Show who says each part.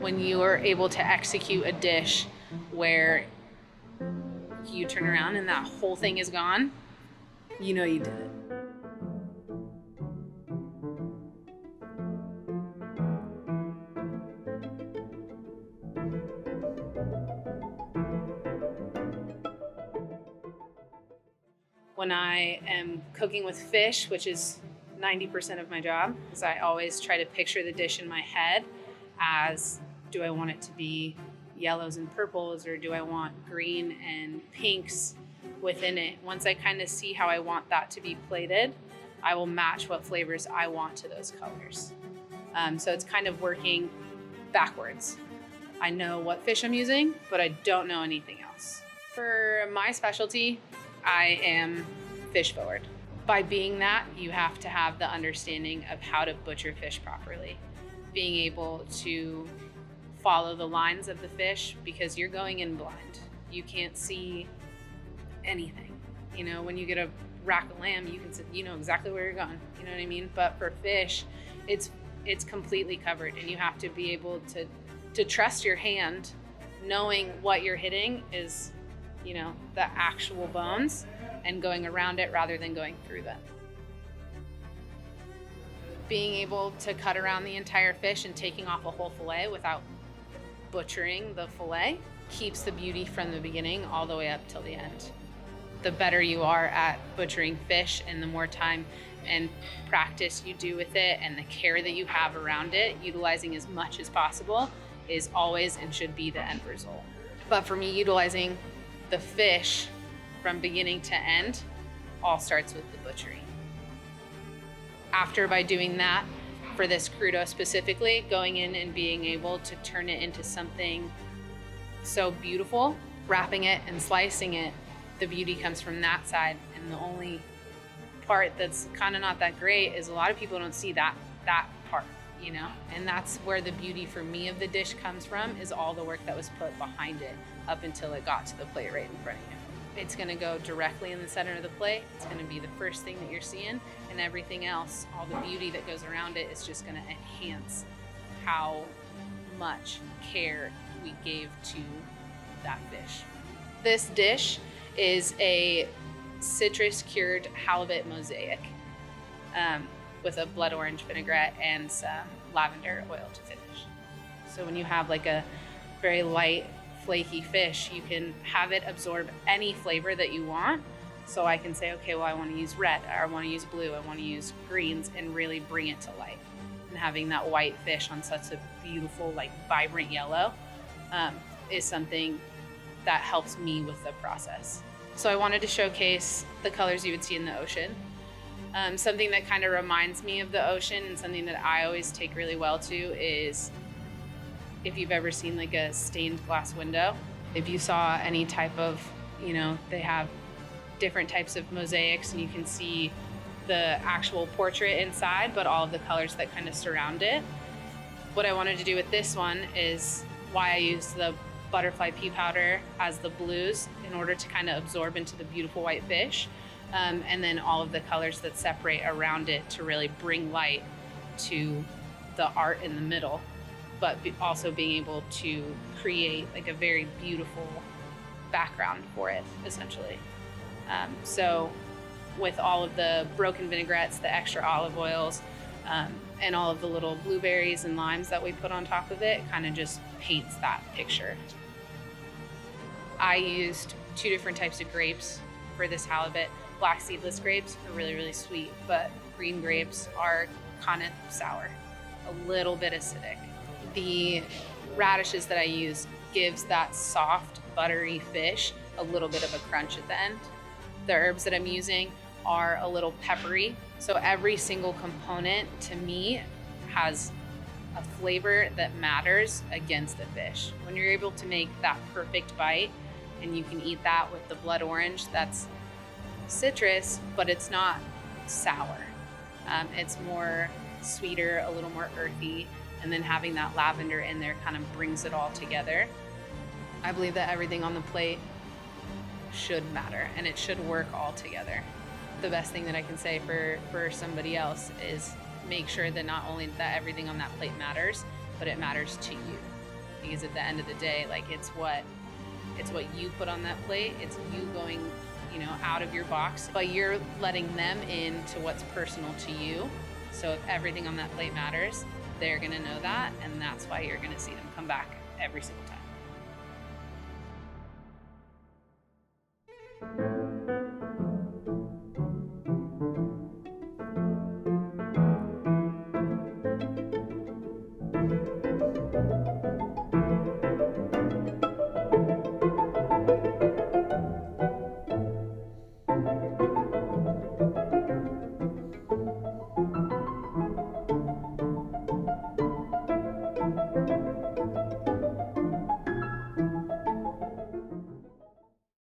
Speaker 1: when you are able to execute a dish where you turn around and that whole thing is gone, you know you did it. When I am cooking with fish, which is 90% of my job, is I always try to picture the dish in my head as, do I want it to be yellows and purples, or do I want green and pinks within it? Once I kind of see how I want that to be plated, I will match what flavors I want to those colors. So it's kind of working backwards. I know what fish I'm using, but I don't know anything else. For my specialty, I am fish forward. By being that, you have to have the understanding of how to butcher fish properly. Being able to follow the lines of the fish, because you're going in blind. You can't see anything. You know, when you get a rack of lamb, you know exactly where you're going. You know what I mean? But for fish, it's completely covered, and you have to be able to trust your hand, knowing what you're hitting is, you know, the actual bones, and going around it rather than going through them. Being able to cut around the entire fish and taking off a whole fillet without butchering the fillet keeps the beauty from the beginning all the way up till the end. The better you are at butchering fish, and the more time and practice you do with it, and the care that you have around it, utilizing as much as possible, is always and should be the end result. But for me, utilizing the fish from beginning to end all starts with the butchery. After, by doing that, for this crudo specifically, going in and being able to turn it into something so beautiful, wrapping it and slicing it, the beauty comes from that side. And the only part that's kind of not that great is a lot of people don't see that part, you know? And that's where the beauty for me of the dish comes from, is all the work that was put behind it up until it got to the plate right in front of you. It's gonna go directly in the center of the plate. It's gonna be the first thing that you're seeing, and everything else, all the beauty that goes around it, is just gonna enhance how much care we gave to that fish. This dish is a citrus cured halibut mosaic with a blood orange vinaigrette and some lavender oil to finish. So when you have like a very light, flaky fish, you can have it absorb any flavor that you want. So I can say, okay, well, I want to use red, or I want to use blue, I want to use greens, and really bring it to life. And having that white fish on such a beautiful, like vibrant yellow is something that helps me with the process. So I wanted to showcase the colors you would see in the ocean. Something that kind of reminds me of the ocean, and something that I always take really well to, is if you've ever seen like a stained glass window. If you saw any type of, you know, they have different types of mosaics, and you can see the actual portrait inside, but all of the colors that kind of surround it. What I wanted to do with this one is why I used the butterfly pea powder as the blues, in order to kind of absorb into the beautiful white fish. And then all of the colors that separate around it to really bring light to the art in the middle, but also being able to create like a very beautiful background for it, essentially. So with all of the broken vinaigrettes, the extra olive oils, and all of the little blueberries and limes that we put on top of it, kind of just paints that picture. I used 2 different types of grapes for this halibut. Black seedless grapes are really, really sweet, but green grapes are kind of sour, a little bit acidic. The radishes that I use gives that soft, buttery fish a little bit of a crunch at the end. The herbs that I'm using are a little peppery, so every single component to me has a flavor that matters against the fish. When you're able to make that perfect bite, and you can eat that with the blood orange, that's citrus, but it's not sour. It's more sweeter, a little more earthy, and then having that lavender in there kind of brings it all together. I believe that everything on the plate should matter, and it should work all together. The best thing that I can say for somebody else is make sure that not only that everything on that plate matters, but it matters to you. because at the end of the day, like it's what you put on that plate. It's you going, you know, out of your box, but you're letting them into what's personal to you. So if everything on that plate matters, they're gonna know that, and that's why you're gonna see them come back every single time.